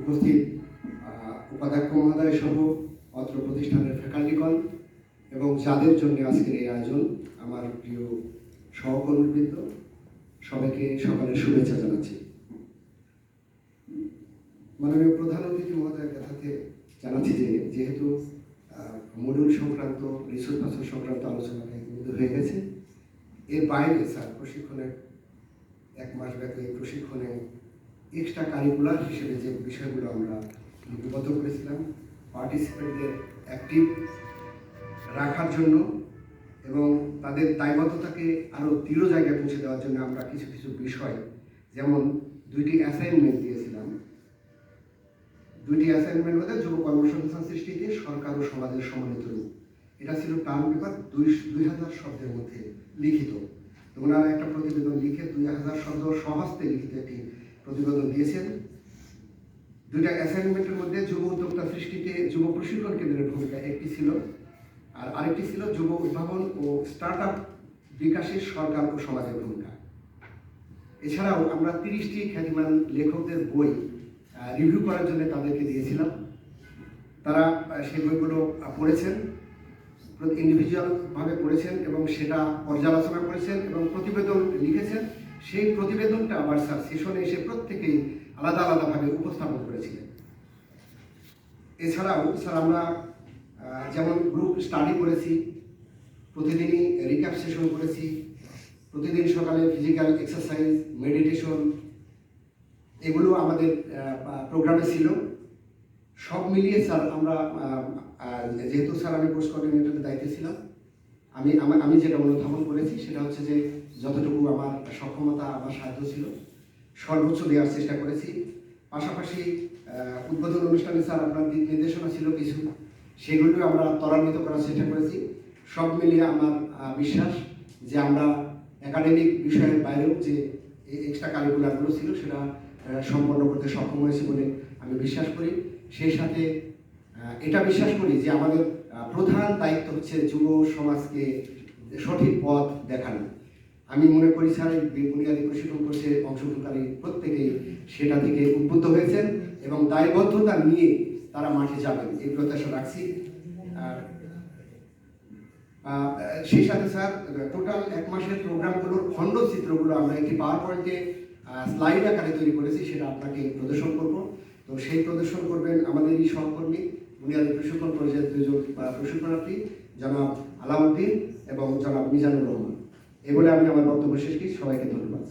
উপস্থিত উপাধ্যক্ষ মহোদয় সহ অত্র প্রতিষ্ঠানের ফ্যাকাল্টিগণ এবং যাদের জন্য আজকের এই আয়োজন, আমার প্রিয় সহকর্মীবৃন্দ, সবাইকে সকালের শুভেচ্ছা জানাচ্ছি। মাননীয় প্রধান অতিথি মহোদয়ের কথাতে জানাচ্ছি যে যেহেতু মডিউল সংক্রান্ত রিসোর্স পার্সন সংক্রান্ত আলোচনা হয়ে গেছে, এর বাইরে স্যার প্রশিক্ষণের 1 মাস ব্যাপী প্রশিক্ষণে এক্সট্রা কারিকুলার হিসেবে যে বিষয়গুলো আমরা লিপিবদ্ধ করেছিলাম পার্টিসিপেন্টদের অ্যাক্টিভ রাখার জন্য এবং তাদের দায়বদ্ধতাকে আরও দৃঢ় জায়গায় পৌঁছে দেওয়ার জন্য আমরা কিছু কিছু বিষয়, যেমন 2টি অ্যাসাইনমেন্ট দিয়েছিলাম। 2টি অ্যাসাইনমেন্ট মধ্যে যুব কর্মসংস্থান সৃষ্টিতে সরকার ও সমাজের সম্মিলিত রূপ, এটা ছিল টার্ম পেপার 2000 শব্দের মধ্যে লিখিত। তো ওনারা একটা প্রতিবেদন লিখে 2000 শব্দ সহজতে লিখিত একটি প্রতিবেদন দিয়েছেন। 2টা অ্যাসাইনমেন্টের মধ্যে যুব উদ্যোক্তা সৃষ্টিতে যুব প্রশিক্ষণ কেন্দ্রের ভূমিকা একটি ছিল, আর আরেকটি ছিল যুব উদ্ভাবন ও স্টার্ট আপ বিকাশে সরকার ও সমাজের ভূমিকা। এছাড়াও আমরা 30টি খ্যাতিমান লেখকদের বই রিভিউ করার জন্য তাদেরকে দিয়েছিলাম। তারা সেই বইগুলো পড়েছেন, ইন্ডিভিজুয়ালভাবে পড়েছেন এবং সেটা পর্যালোচনা করেছেন এবং প্রতিবেদন লিখেছেন। সেই প্রতিবেদনটা আবার স্যার সেশনে এসে প্রত্যেকেই আলাদা আলাদাভাবে উপস্থাপন করেছিলেন। এছাড়াও স্যার আমরা যেমন গ্রুপ স্টাডি করেছি, প্রতিদিনই রিক্যাপ সেশন করেছি, প্রতিদিন সকালে ফিজিক্যাল এক্সারসাইজ, মেডিটেশন, এগুলো আমাদের প্রোগ্রামে ছিল। সব মিলিয়ে স্যার আমরা যেহেতু স্যার আমি কোর্স কোঅর্ডিনেটরের দায়িত্বে ছিলাম, আমি যেটা অনুধাবন করেছি সেটা হচ্ছে যে যতটুকু আমার সক্ষমতা, আমার সাধ্য ছিল সর্বোচ্চ দেওয়ার চেষ্টা করেছি। পাশাপাশি উদ্বোধন অনুষ্ঠানে স্যার আপনার দিক নির্দেশনা ছিল কিছু, সেগুলো আমরা ত্বরান্বিত করার চেষ্টা করেছি। সব মিলিয়ে আমার বিশ্বাস যে আমরা একাডেমিক বিষয়ের বাইরেও যে এক্সট্রা কারিকুলারগুলো ছিল সেটা সম্পন্ন করতে সক্ষম হয়েছি বলে আমি বিশ্বাস করি। সেই সাথে এটা বিশ্বাস করি যে আমাদের প্রধান দায়িত্ব হচ্ছে যুব সমাজকে সঠিক পথ দেখানো। আমি মনে করি স্যার এই বুনিয়াদী প্রশিক্ষণ কোর্সে অংশগ্রহণকারী প্রত্যেকেই সেটা থেকে উদ্বুদ্ধ হয়েছেন এবং দায়বদ্ধতা নিয়ে তারা মাঠে যাবেন এই প্রত্যাশা রাখছি। সেই সাথে স্যার টোটাল 1 মাসের প্রোগ্রামগুলোর খণ্ডচিত্রগুলো আমরা একটি পাওয়ার পয়েন্টে স্লাইড আকারে তৈরি করেছি, সেটা আপনাকে প্রদর্শন করব। তো সেই প্রদর্শন করবেন আমাদেরই সহকর্মী বুনিয়াদী প্রশিক্ষণ কলেজের 2 জন প্রশিক্ষণার্থী, জনাব আলাউদ্দিন এবং জনাব মিজানুর রহমান। এ বলে আমি আমার বক্তব্য শেষ করছি। সবাইকে ধন্যবাদ।